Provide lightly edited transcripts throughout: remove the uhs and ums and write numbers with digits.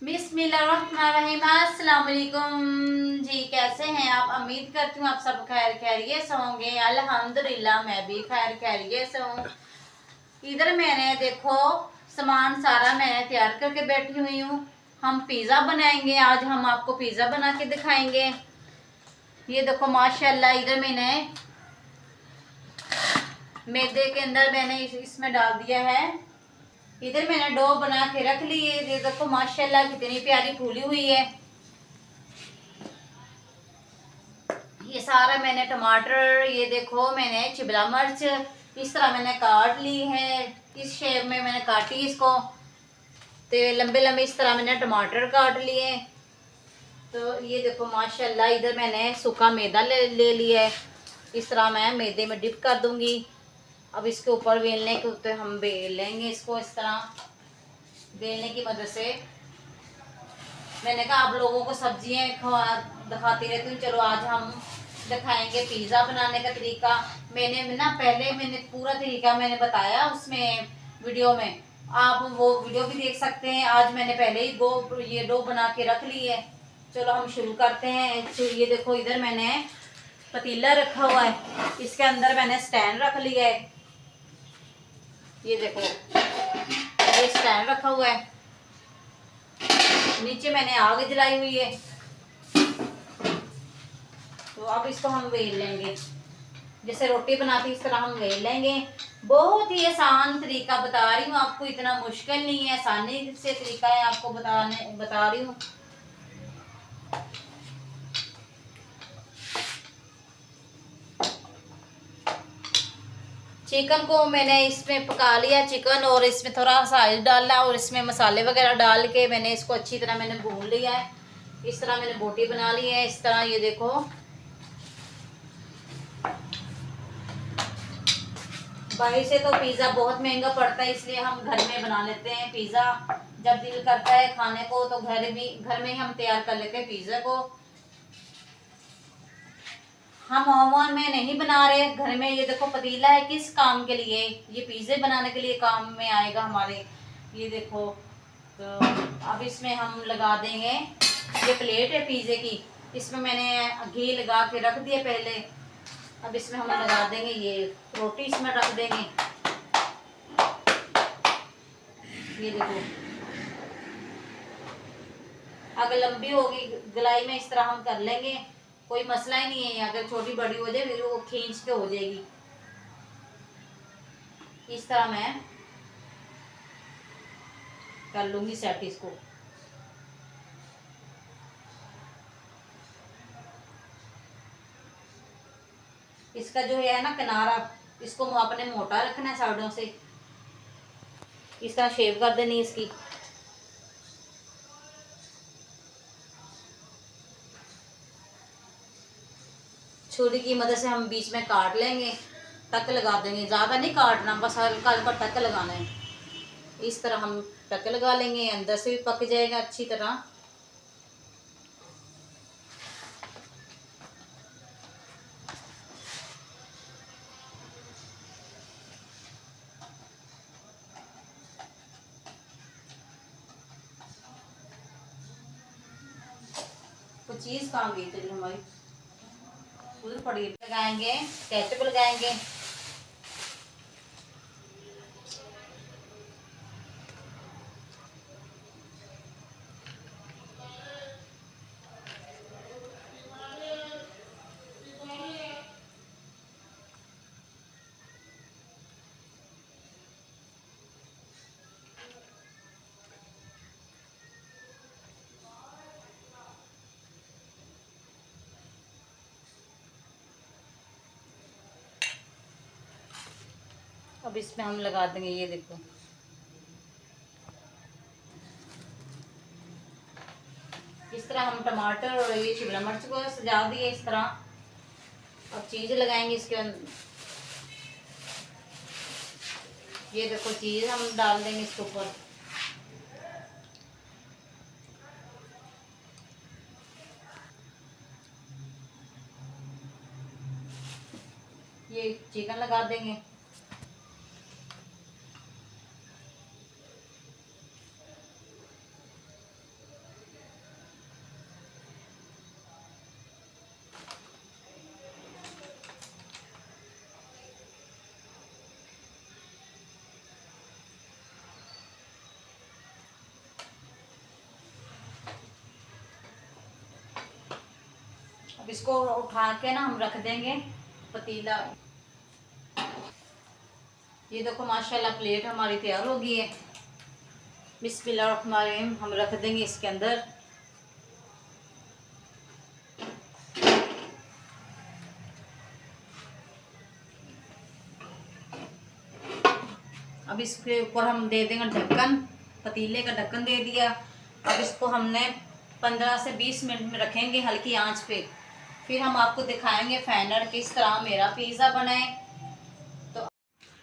बिस्मिल्लाहिर्रहमानिर्रहीम। अस्सलाम वालेकुम जी, कैसे हैं आप? उम्मीद करती हूँ आप सब खैर खैरियत से होंगे। अल्हम्दुलिल्लाह मैं भी खैर खैरियत से हूँ। इधर मैंने देखो सामान सारा मैंने तैयार करके बैठी हुई हूँ। हम पिज़्ज़ा बनाएंगे आज, हम आपको पिज़्ज़ा बना के दिखाएंगे। ये देखो माशाल्लाह, इधर मैंने मैदे के अंदर मैंने इसमें डाल दिया है। इधर मैंने डो बना के रख ली है। ये देखो माशाल्लाह कितनी प्यारी फूली हुई है। ये सारा मैंने टमाटर, ये देखो मैंने शिमला मिर्च इस तरह मैंने काट ली है। इस शेप में मैंने काटी इसको, तो लंबे लंबे इस तरह मैंने टमाटर काट लिए। तो ये देखो माशाल्लाह, इधर मैंने सूखा मैदा ले लिया है। इस तरह मैं मैदे में डिप कर दूंगी। अब इसके ऊपर बेलने के ऊपर हम बेल लेंगे इसको। इस तरह बेलने की मदद से मैंने कहा आप लोगों को सब्जियां खवा दिखाती रहती हूँ, चलो आज हम दिखाएंगे पिज़्ज़ा बनाने का तरीका। मैंने ना पहले मैंने पूरा तरीका मैंने बताया उसमें वीडियो में, आप वो वीडियो भी देख सकते हैं। आज मैंने पहले ही ये डो बना के रख ली है। चलो हम शुरू करते हैं। तो ये देखो इधर मैंने पतीला रखा हुआ है, इसके अंदर मैंने स्टैंड रख लिया है। ये देखो ये स्टैंड रखा हुआ है, नीचे मैंने आग जलाई हुई है। तो अब इसको हम वेल लेंगे, जैसे रोटी बनाती इस तरह हम वेल लेंगे। बहुत ही आसान तरीका बता रही हूँ आपको, इतना मुश्किल नहीं है, आसानी से तरीका है आपको बता रही हूँ। चिकन को मैंने इसमें पका लिया चिकन, और इसमें थोड़ा सा ऑयल डाला और इसमें मसाले वगैरह डाल के मैंने इसको अच्छी तरह मैंने भून लिया है। इस तरह मैंने बोटी बना ली है। इस तरह ये देखो, बाहर से तो पिज़्ज़ा बहुत महंगा पड़ता है, इसलिए हम घर में बना लेते हैं पिज़्ज़ा। जब दिल करता है खाने को तो घर में ही हम तैयार कर लेते हैं पिज़्ज़ा को। हम ओवन में नहीं बना रहे, घर में। ये देखो पतीला है, किस काम के लिए? ये पिज़्ज़े बनाने के लिए काम में आएगा हमारे। ये देखो, तो अब इसमें हम लगा देंगे, ये प्लेट है पिज़्ज़े की, इसमें मैंने घी लगा के रख दिया पहले। अब इसमें हम लगा देंगे, ये रोटी इसमें रख देंगे। ये देखो, अगर लंबी होगी गलाई में इस तरह हम कर लेंगे, कोई मसला ही नहीं है। अगर छोटी बड़ी हो जाए फिर वो खींच के हो जाएगी। इस तरह मैं कर लूंगी सेट इसको। इसका जो है ना किनारा, इसको आपने मोटा रखना है साइडों से। इस तरह शेप कर देनी इसकी। छुरी की मदद से हम बीच में काट लेंगे, टक लगा देंगे। ज़्यादा नहीं काटना, बस हल्का हल्का टक लगाना है। इस तरह हम टक लगा लेंगे, अंदर से भी पक जाएगा अच्छी तरह। वो चीज़ काम गई थी हमारी, उधर पड़ी। लगाएंगे केचप लगाएंगे। अब इसमें हम लगा देंगे, ये देखो इस तरह हम टमाटर और ये शिमला मिर्च को सजा दिए इस तरह। अब चीज़ लगाएंगे इसके अंदर। ये देखो चीज़ हम डाल देंगे इसके ऊपर। ये चिकन लगा देंगे। अब इसको उठा के ना हम रख देंगे पतीला। ये देखो माशाल्लाह प्लेट हमारी तैयार हो गई है। बिस्मिल्लाहिर्रहमानिर्रहीम हम रख देंगे इसके अंदर। अब इसके ऊपर हम दे देंगे ढक्कन, पतीले का ढक्कन दे दिया। अब इसको हमने 15 से 20 मिनट में रखेंगे हल्की आंच पे। फिर हम आपको दिखाएंगे फाइनल किस तरह मेरा पिज़्ज़ा बनाए। तो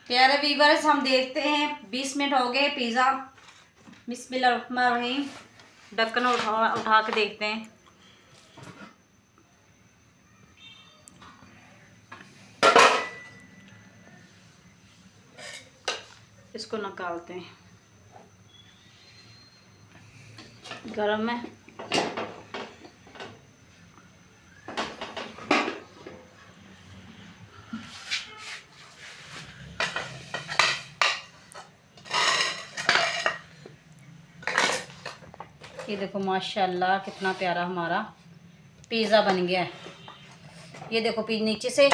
प्यारे व्यूअर्स हम देखते हैं 20 मिनट हो गए पिज़्ज़ा। बिस्मिल्लाहिर्रहमानिर्रहीम ढक्कन उठा के देखते हैं। इसको निकालते हैं, गरम है। ये देखो माशाल्लाह कितना प्यारा हमारा पिज़्ज़ा बन गया है। ये देखो नीचे से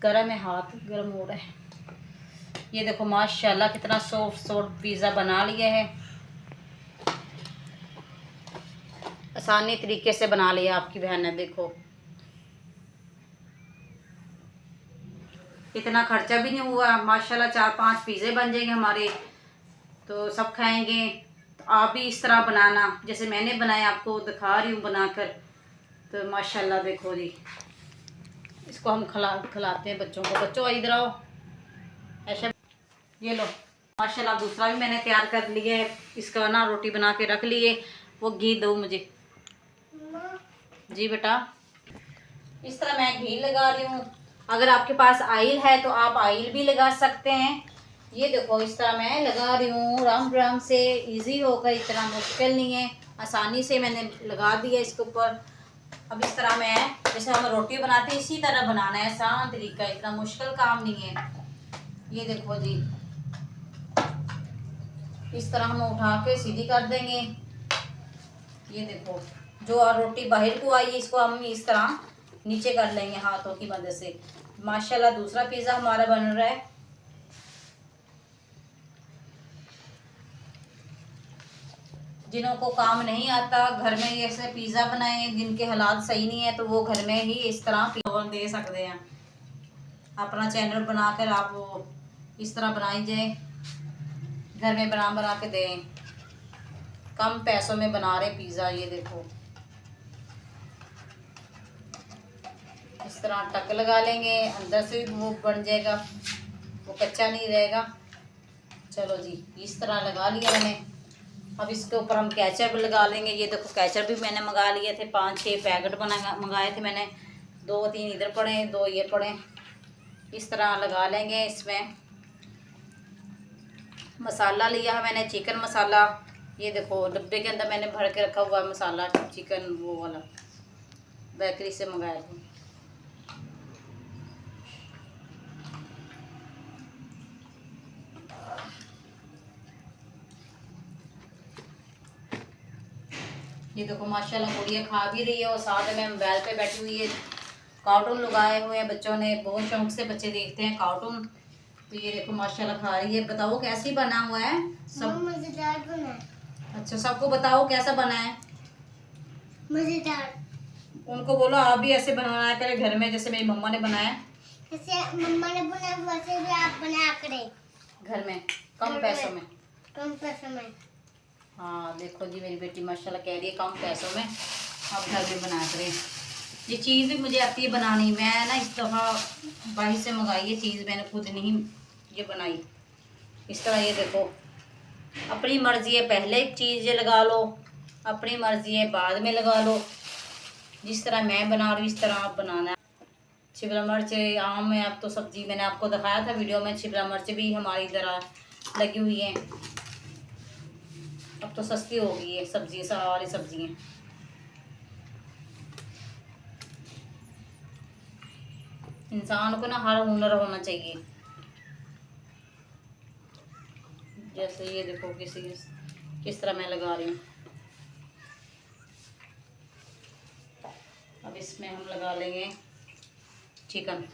गरम है, हाथ गरम हो रहा है। ये देखो माशाल्लाह कितना सॉफ्ट पिज़्ज़ा बना लिया है। आसानी तरीके से बना लिया आपकी बहन ने। देखो इतना खर्चा भी नहीं हुआ माशाल्लाह। 4-5 पिज़्ज़े बन जाएंगे हमारे, तो सब खाएंगे। तो आप भी इस तरह बनाना जैसे मैंने बनाया, आपको दिखा रही हूँ बनाकर। तो माशाल्लाह देखो जी, इसको हम खिलाते हैं बच्चों को। बच्चों इधर आओ, ऐसा। ये लो माशाल्लाह दूसरा भी मैंने तैयार कर लिया है। इसका ना रोटी बना के रख लिए। वो घी दो मुझे। जी बेटा, इस तरह मैं घी लगा रही हूँ। अगर आपके पास आयल है तो आप आयल भी लगा सकते हैं। ये देखो इस तरह मैं लगा रही हूँ आराम से। इजी होगा, इतना मुश्किल नहीं है, आसानी से मैंने लगा दिया इसके ऊपर। अब इस तरह मैं जैसे हम रोटी बनाते हैं इसी तरह बनाना है, आसान तरीका, इतना मुश्किल काम नहीं है। ये देखो जी, इस तरह हम उठा के सीधी कर देंगे। ये देखो जो रोटी बाहर को आई है इसको हम इस तरह नीचे कर लेंगे हाथों की मदद से। माशाल्लाह दूसरा पिज़्ज़ा हमारा बन रहा है। जिन्हों को काम नहीं आता घर में ये ऐसे पिज़्ज़ा बनाए, जिनके हालात सही नहीं है, तो वो घर में ही इस तरह पिज़्ज़ा दे सकते हैं। अपना चैनल बनाकर आप वो इस तरह बनाई जाए, घर में बना के दें। कम पैसों में बना रहे पिज़्ज़ा। ये देखो इस तरह टक लगा लेंगे, अंदर से भी वो बन जाएगा, वो कच्चा नहीं रहेगा। चलो जी, इस तरह लगा लिया मैंने। अब इसके ऊपर हम केचप लगा लेंगे। ये देखो केचप भी मैंने मंगा लिए थे, 5-6 पैकेट मंगाए थे मैंने। 2-3 इधर पड़े, 2 ये पड़े। इस तरह लगा लेंगे। इसमें मसाला लिया है मैंने, चिकन मसाला। ये देखो डब्बे के अंदर मैंने भर के रखा हुआ मसाला, चिकन वो वाला बेकरी से मंगाया था। ये देखो माशाल्लाह गुड़िया खा भी रही है और साथ में मोबाइल पे बैठी हुई है। कार्टून लगाए हुए हैं बच्चों ने, बहुत शौक से बच्चे देखते हैं कार्टून। तो ये देखो माशाल्लाह खा रही है। बताओ कैसे बना हुआ है सब? मजेदार बना है। अच्छा, सबको बताओ कैसा बना है। मजेदार। उनको बोलो आप भी ऐसे बनाया करें घर में, जैसे मेरी मम्मा ने बनाया। जैसे मम्मा ने बनाया वैसे भी आप बना करें घर में, कम पैसों में। कम पैसों में। हाँ देखो जी, मेरी बेटी माशाल्लाह कह रही है कम पैसों में आप घर में बना करें। ये चीज़ भी मुझे आती है बनानी। मैं ना इस दफ़ा बाहर से मंगाई ये चीज़, मैंने खुद नहीं ये बनाई। इस तरह ये देखो, अपनी मर्ज़ी है पहले चीज़ लगा लो, अपनी मर्ज़ी है बाद में लगा लो। जिस तरह मैं बना रही हूँ इस तरह आप बनाना है। शिमला मिर्च आम है, अब तो सब्ज़ी मैंने आपको दिखाया था वीडियो में। शिमला मिर्च भी हमारी तरह लगी हुई है। अब तो सस्ती हो गई है सब्ज़ी, सारी सब्ज़ियाँ। इंसान को ना हर हुनर होना चाहिए। जैसे ये देखो किस तरह मैं लगा रही हूँ। अब इसमें हम लगा लेंगे चिकन।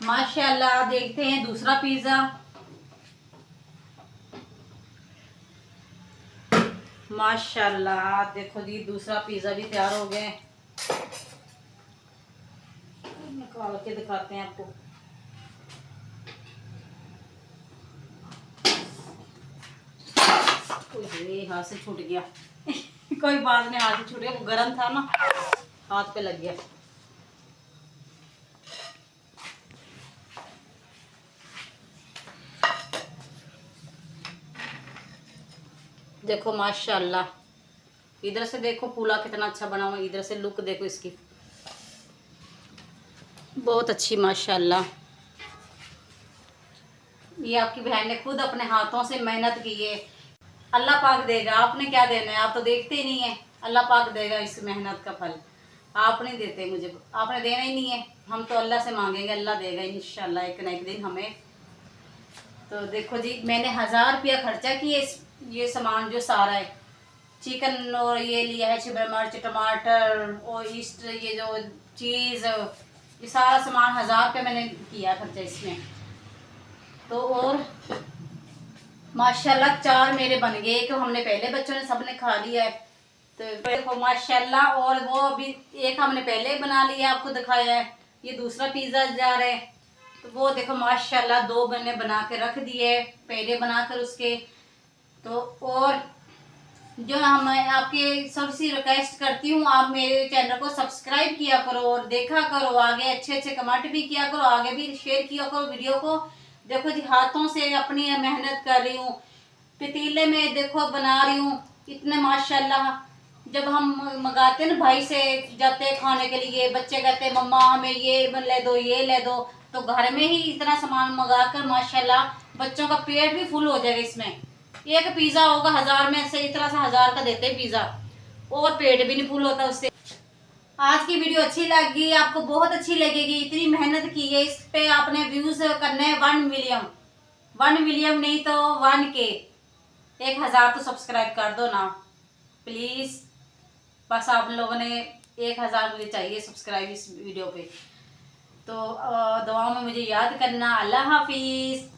माशाल्लाह, देखते हैं दूसरा पिज़्ज़ा। माशाल्लाह देखो जी, दूसरा पिज़्ज़ा भी तैयार हो गया। निकाल के दिखाते हैं आपको। ये हाथ से छूट गया कोई बात नहीं, हाथ से छूट गया, वो गर्म था ना, हाथ पे लग गया। देखो माशाल्लाह, इधर से देखो फूला कितना अच्छा बना हुआ, इधर से लुक देखो इसकी, बहुत अच्छी माशाल्लाह। ये आपकी बहन ने खुद अपने हाथों से मेहनत की है। अल्लाह पाक देगा, आपने क्या देना है, आप तो देखते ही नहीं है। अल्लाह पाक देगा इस मेहनत का फल, आप नहीं देते, मुझे आपने देना ही नहीं है। हम तो अल्लाह से मांगेंगे, अल्लाह देगा इंशाल्लाह एक ना एक दिन हमें। तो देखो जी, मैंने 1000 रुपया खर्चा किया ये सामान जो सारा है, चिकन और ये लिया है शिमला मिर्च, टमाटर और ईस्ट, ये जो चीज़, ये सारा सामान 1000 रुपया मैंने किया खर्चा इसमें। तो और माशाल्लाह 4 मेरे बन गए, एक हमने पहले बच्चों ने सबने खा लिया है। तो देखो माशाल्लाह, और वो अभी एक हमने पहले बना लिया, आपको दिखाया है। ये दूसरा पिज़्ज़ा जा रहा है, तो वो देखो माशाल्लाह 2 मैंने बना के रख दिए पहले बनाकर उसके। तो और जो हम आपके सबसे रिक्वेस्ट करती हूँ, आप मेरे चैनल को सब्सक्राइब किया करो और देखा करो, आगे अच्छे अच्छे कमेंट भी किया करो, आगे भी शेयर किया करो वीडियो को। देखो जी, हाथों से अपनी मेहनत कर रही हूँ, पतीले में देखो बना रही हूँ इतने माशाल्लाह। जब हम मंगाते ना भाई से, जाते खाने के लिए, बच्चे कहते मम्मा हमें ये ले दो ये ले दो, तो घर में ही इतना सामान मंगा कर माशाल्लाह बच्चों का पेट भी फुल हो जाएगा। इसमें एक पिज़्ज़ा होगा 1000 में से, इतना सा 1000 का देते हैं पिज़्ज़ा, और पेट भी नहीं फुल होता उससे। आज की वीडियो अच्छी लगी, आपको बहुत अच्छी लगेगी। इतनी मेहनत की है इस पे, आपने व्यूज करने हैं 1 मिलियन, 1 मिलियन नहीं तो 1K, 1000 तो सब्सक्राइब कर दो ना प्लीज। बस आप लोगों ने 1000 मुझे चाहिए सब्सक्राइब इस वीडियो पे। तो दुआओं में मुझे याद करना। अल्लाह हाफिज।